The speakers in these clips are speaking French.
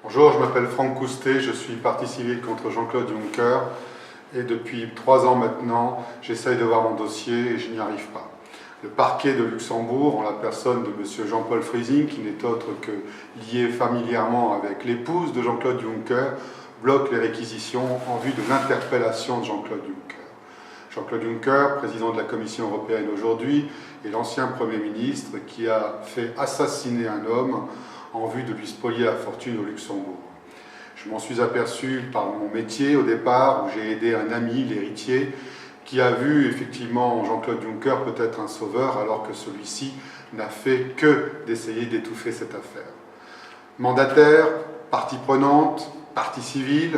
Bonjour, je m'appelle Franck Coustet, je suis partie civile contre Jean-Claude Juncker et depuis 3 ans maintenant, j'essaye de voir mon dossier et je n'y arrive pas. Le parquet de Luxembourg, en la personne de M. Jean-Paul Friesing, qui n'est autre que lié familièrement avec l'épouse de Jean-Claude Juncker, bloque les réquisitions en vue de l'interpellation de Jean-Claude Juncker. Jean-Claude Juncker, président de la Commission européenne aujourd'hui, est l'ancien Premier ministre qui a fait assassiner un homme en vue de lui spolier la fortune au Luxembourg. Je m'en suis aperçu par mon métier au départ, où j'ai aidé un ami, l'héritier, qui a vu effectivement Jean-Claude Juncker peut-être un sauveur, alors que celui-ci n'a fait que d'essayer d'étouffer cette affaire. Mandataire, partie prenante, partie civile,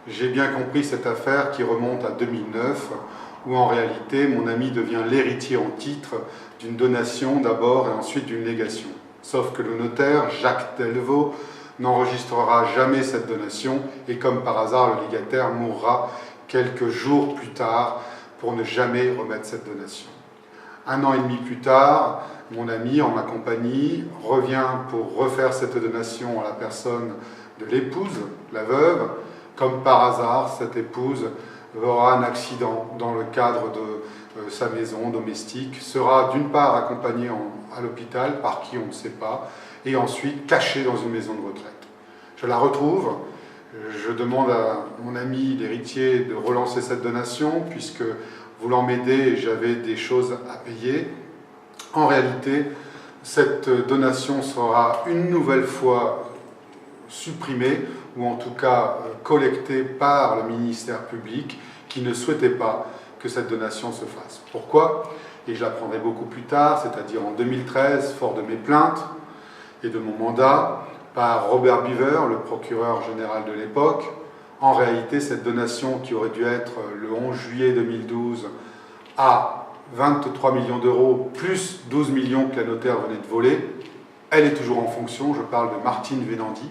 j'ai bien compris cette affaire qui remonte à 2009, où en réalité mon ami devient l'héritier en titre d'une donation d'abord et ensuite d'une négation. Sauf que le notaire, Jacques Delvaux, n'enregistrera jamais cette donation et comme par hasard, le légataire mourra quelques jours plus tard pour ne jamais remettre cette donation. 1 an et demi plus tard, mon ami, en ma compagnie, revient pour refaire cette donation à la personne de l'épouse, la veuve. Comme par hasard, cette épouse aura un accident dans le cadre de sa maison domestique, sera d'une part accompagnée à l'hôpital, par qui on ne sait pas, et ensuite cachée dans une maison de retraite. Je la retrouve, je demande à mon ami l'héritier de relancer cette donation, puisque voulant m'aider, j'avais des choses à payer. En réalité, cette donation sera une nouvelle fois supprimée, ou en tout cas collectée par le ministère public, qui ne souhaitait pas que cette donation se fasse. Pourquoi? Et je l'apprendrai beaucoup plus tard, c'est-à-dire en 2013, fort de mes plaintes et de mon mandat, par Robert Biver, le procureur général de l'époque. En réalité, cette donation qui aurait dû être le 11 juillet 2012 à 23 millions d'euros, plus 12 millions que la notaire venait de voler, elle est toujours en fonction, je parle de Martine Venandi.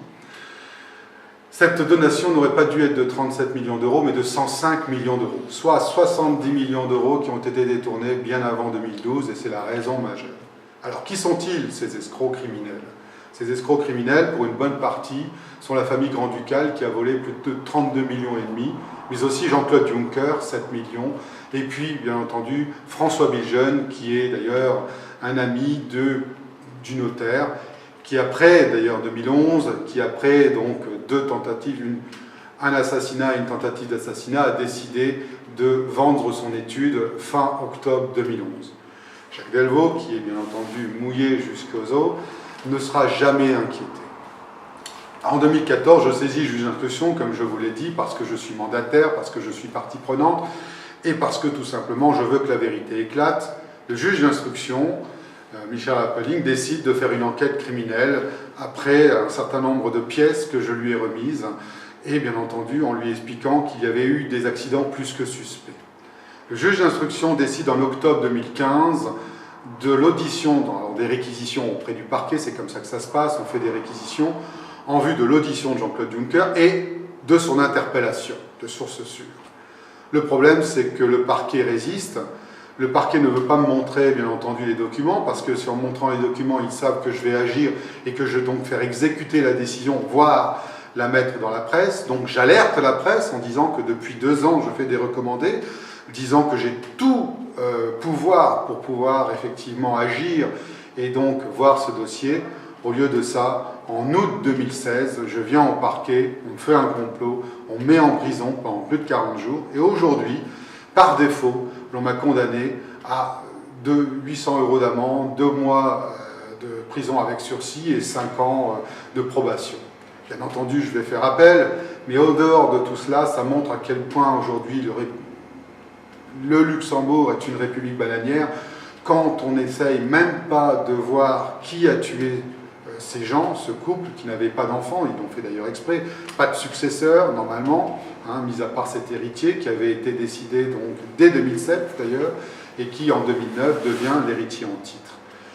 Cette donation n'aurait pas dû être de 37 millions d'euros, mais de 105 millions d'euros, soit 70 millions d'euros qui ont été détournés bien avant 2012, et c'est la raison majeure. Alors, qui sont-ils, ces escrocs criminels? Ces escrocs criminels, pour une bonne partie, sont la famille Grand-Ducal qui a volé plus de 32 millions et demi, mais aussi Jean-Claude Juncker, 7 millions, et puis, bien entendu, François Biljeune, qui est d'ailleurs un ami du notaire, qui après, d'ailleurs 2011, qui après donc 2 tentatives, un assassinat et une tentative d'assassinat, a décidé de vendre son étude fin octobre 2011. Jacques Delvaux, qui est bien entendu mouillé jusqu'aux os, ne sera jamais inquiété. En 2014, je saisis le juge d'instruction, comme je vous l'ai dit, parce que je suis mandataire, parce que je suis partie prenante, et parce que tout simplement je veux que la vérité éclate. Le juge d'instruction, Michel Appeling, décide de faire une enquête criminelle après un certain nombre de pièces que je lui ai remises, et bien entendu en lui expliquant qu'il y avait eu des accidents plus que suspects. Le juge d'instruction décide en octobre 2015 de l'audition, des réquisitions auprès du parquet, c'est comme ça que ça se passe, on fait des réquisitions en vue de l'audition de Jean-Claude Juncker et de son interpellation, de source sûre. Le problème, c'est que le parquet résiste. Le parquet ne veut pas me montrer, bien entendu, les documents, parce que si en montrant les documents, ils savent que je vais agir et que je vais donc faire exécuter la décision, voire la mettre dans la presse. Donc j'alerte la presse en disant que depuis 2 ans, je fais des recommandés, disant que j'ai tout pouvoir pour pouvoir effectivement agir et donc voir ce dossier. Au lieu de ça, en août 2016, je viens au parquet, on fait un complot, on met en prison pendant plus de 40 jours, et aujourd'hui, par défaut, l'on m'a condamné à 800 € d'amende, 2 mois de prison avec sursis et 5 ans de probation. Bien entendu, je vais faire appel, mais au dehors de tout cela, ça montre à quel point aujourd'hui le Luxembourg est une république bananière, quand on n'essaye même pas de voir qui a tué ces gens, ce couple qui n'avait pas d'enfants, ils l'ont fait d'ailleurs exprès, pas de successeur normalement, mis à part cet héritier qui avait été décidé donc dès 2007 d'ailleurs, et qui en 2009 devient l'héritier en titre.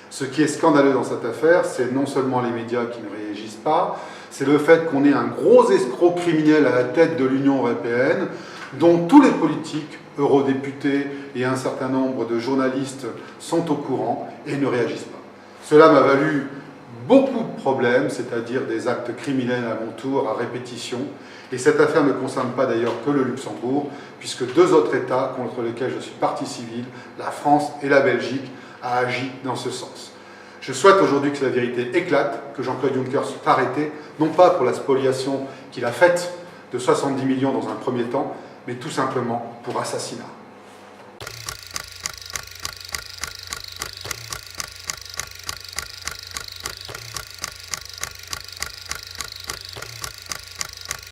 Ce qui est scandaleux dans cette affaire, c'est non seulement les médias qui ne réagissent pas, c'est le fait qu'on ait un gros escroc criminel à la tête de l'Union européenne, dont tous les politiques, eurodéputés et un certain nombre de journalistes sont au courant et ne réagissent pas. Cela m'a valu beaucoup de problèmes, c'est-à-dire des actes criminels à mon tour, à répétition. Et cette affaire ne concerne pas d'ailleurs que le Luxembourg, puisque deux autres États contre lesquels je suis partie civile, la France et la Belgique, a agi dans ce sens. Je souhaite aujourd'hui que la vérité éclate, que Jean-Claude Juncker soit arrêté, non pas pour la spoliation qu'il a faite de 70 millions dans un premier temps, mais tout simplement pour assassinat.